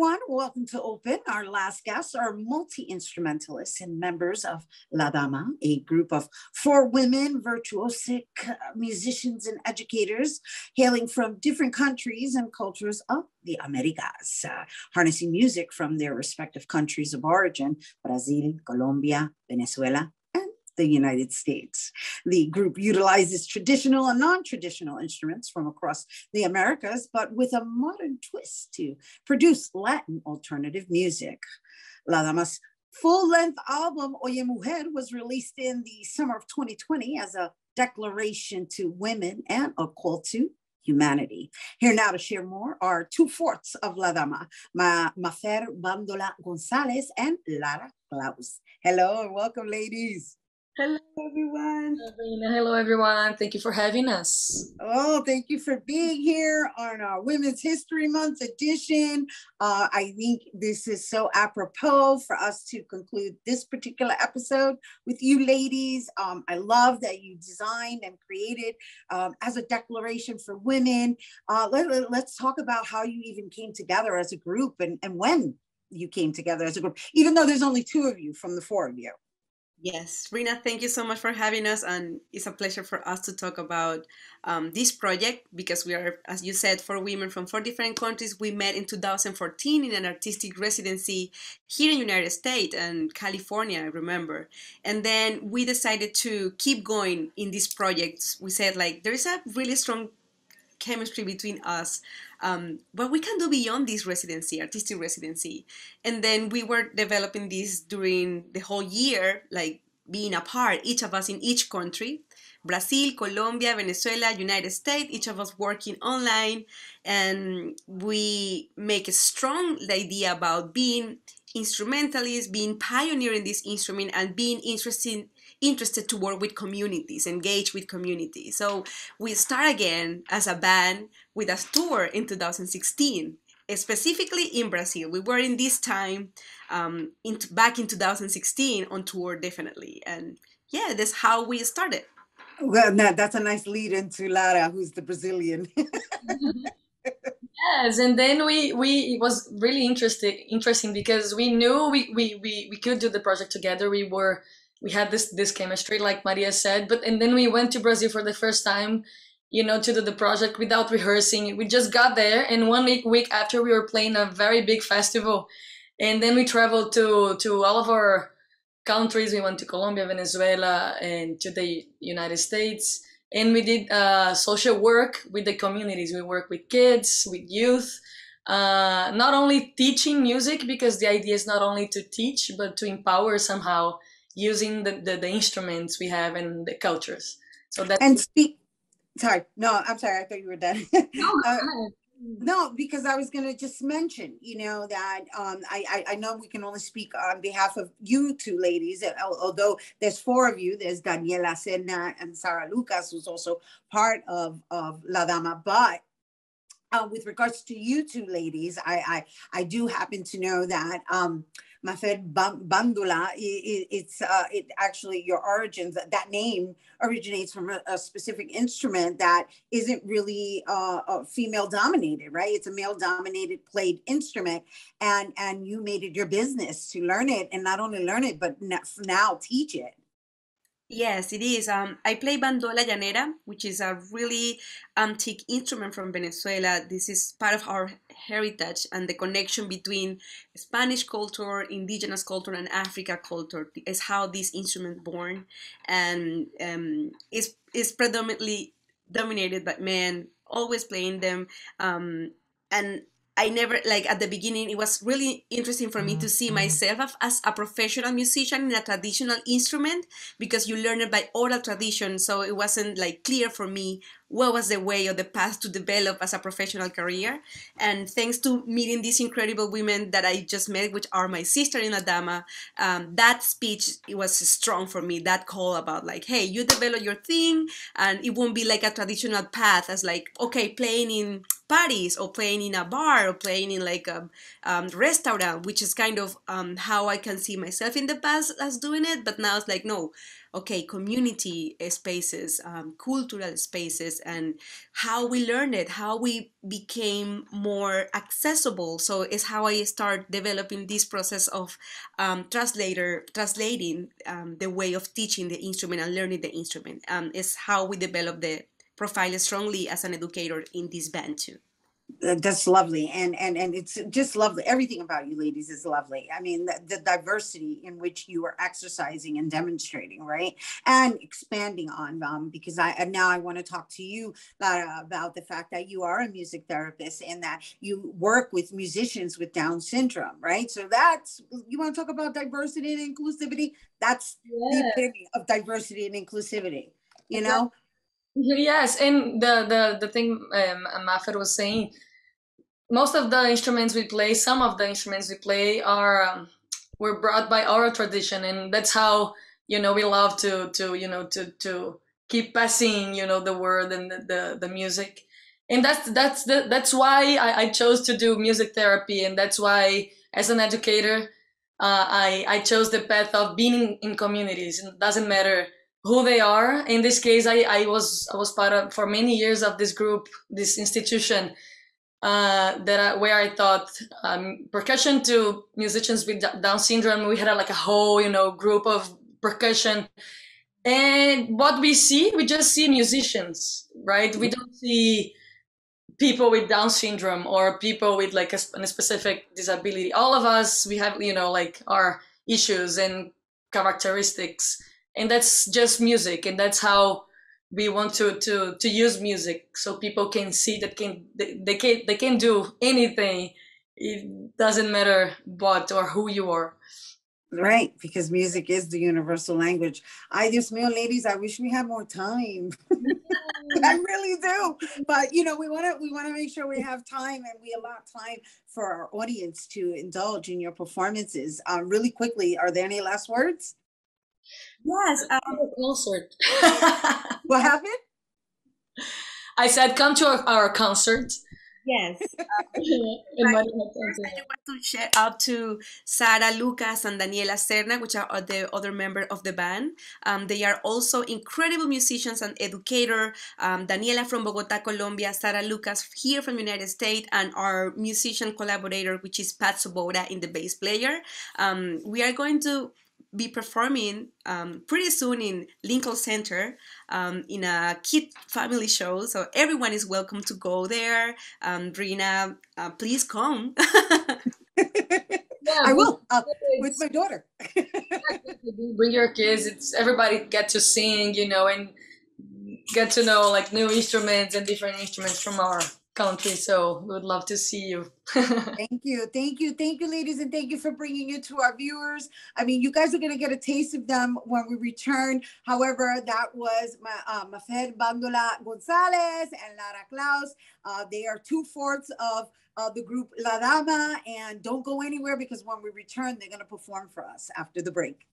everyone. Welcome to Open. Our last guests are multi-instrumentalists and members of LADAMA, a group of 4 women, virtuosic musicians and educators hailing from different countries and cultures of the Americas, harnessing music from their respective countries of origin, Brazil, Colombia, Venezuela, the United States. The group utilizes traditional and non-traditional instruments from across the Americas, but with a modern twist to produce Latin alternative music. La Dama's full-length album, Oye Mujer, was released in the summer of 2020 as a declaration to women and a call to humanity. Here now to share more are 2 fourths of La Dama, Mafer Bandola Gonzalez and Lara Klaus. Hello and welcome, ladies. Hello, everyone. Hello, everyone. Thank you for having us. Oh, thank you for being here on our Women's History Month edition. I think this is so apropos for us to conclude this particular episode with you ladies. I love that you designed and created as a declaration for women. Let's talk about how you even came together as a group and when you came together as a group, even though there's only 2 of you from the 4 of you. Yes, Rhina, thank you so much for having us, and it's a pleasure for us to talk about this project because we are, as you said, 4 women from 4 different countries. We met in 2014 in an artistic residency here in the United States and California, I remember. And then we decided to keep going in this project. We said, like, there is a really strong chemistry between us, but we can do beyond this residency, artistic residency. And then we were developing this during the whole year, like being apart, each of us in each country, Brazil, Colombia, Venezuela, United States, each of us working online. And we make a strong idea about being instrumentalists, being pioneer in this instrument, and being interested to work with communities, engage with communities. So we start again as a band with a tour in 2016, specifically in Brazil. We were in this time back in 2016 on tour, definitely. And yeah, that's how we started. Well, that's a nice lead into Lara, who's the Brazilian. Yes, and then it was really interesting because we knew we could do the project together. We had this chemistry, like Maria said, and then we went to Brazil for the first time, to do the project without rehearsing. We just got there, and 1 week after, we were playing a very big festival, and then we traveled to all of our countries. We went to Colombia, Venezuela, and to the United States. And we did social work with the communities. We work with kids, with youth, not only teaching music, because the idea is not only to teach, but to empower somehow using the instruments we have and the cultures. So that. And sorry, no, I'm sorry. I thought you were done. No, because I was going to just mention, that I know we can only speak on behalf of you 2 ladies, although there's 4 of you. There's Daniela Serna and Sarah Lucas, who's also part of La Dama. But with regards to you 2 ladies, I do happen to know that Mafer Bandola, it actually, your origins, that name originates from a specific instrument that isn't really female dominated, right? It's a male dominated played instrument, and you made it your business to learn it, and not only learn it, but now teach it. Yes, it is. I play bandola llanera, which is a really antique instrument from Venezuela. This is part of our heritage and the connection between Spanish culture, indigenous culture, and Africa culture is how this instrument born, and is predominantly dominated by men, always playing them, and I never, like at the beginning, it was really interesting for me to see myself as a professional musician in a traditional instrument, because you learn it by oral tradition. So it wasn't like clear for me what was the way or the path to develop as a professional career. And thanks to meeting these incredible women that I just met, which are my sister in LADAMA, that speech, it was strong for me, that call about like, hey, you develop your thing, and it won't be like a traditional path as like, okay, playing in parties or playing in a bar or playing in like a restaurant, which is kind of how I can see myself in the past as doing it. But now it's like, no, okay, community spaces, cultural spaces, and how we learned it, how we became more accessible. So it's how I start developing this process of translating the way of teaching the instrument and learning the instrument. Is how we develop the profile strongly as an educator in this band too. That's lovely, and it's just lovely. Everything about you ladies is lovely. I mean, the diversity in which you are exercising and demonstrating, right, and expanding on, because now I want to talk to you, Lara, about the fact that you are a music therapist and that you work with musicians with Down syndrome, right? So that's, you want to talk about diversity and inclusivity. That's the epitome of diversity and inclusivity, you know. Yes, and the thing Maffer was saying, most of the instruments we play, some of the instruments we play are were brought by oral tradition, and that's how we love to keep passing the word and the music, and that's why I chose to do music therapy, and that's why as an educator I chose the path of being in communities. It doesn't matter who they are. In this case, I was part of for many years of this group, this institution where I taught percussion to musicians with Down syndrome. We had like a whole group of percussion, and what we just see musicians, right? We don't see people with Down syndrome or people with like a specific disability. All of us, we have like our issues and characteristics, and that's just music, and that's how we want to use music so people can see that they can do anything. It doesn't matter what or who you are. Right, because music is the universal language. Dios mío, ladies, I wish we had more time. I really do, but we want to make sure we have time and we allot time for our audience to indulge in your performances. Really quickly, are there any last words? Yes. Concert. What happened? I said, come to our concert. Yes. I want to shout out to Sara, Lucas, and Daniela Serna, which are the other member of the band. They are also incredible musicians and educator. Daniela from Bogota, Colombia, Sara Lucas here from United States, and our musician collaborator, which is Pat Sobota in the bass player. We are going to be performing pretty soon in Lincoln Center in a kid family show. So everyone is welcome to go there. Rhina, please come. I will, with my daughter. Bring your kids. It's everybody get to sing, and get to know like new instruments and different instruments from our country. So we would love to see you. Thank you, ladies, and thank you for bringing it to our viewers. I mean, you guys are going to get a taste of them when we return. However, that was Mafer Bandola Gonzalez and Lara Klaus. They are 2/4 of the group LADAMA, and don't go anywhere because when we return, they're going to perform for us after the break.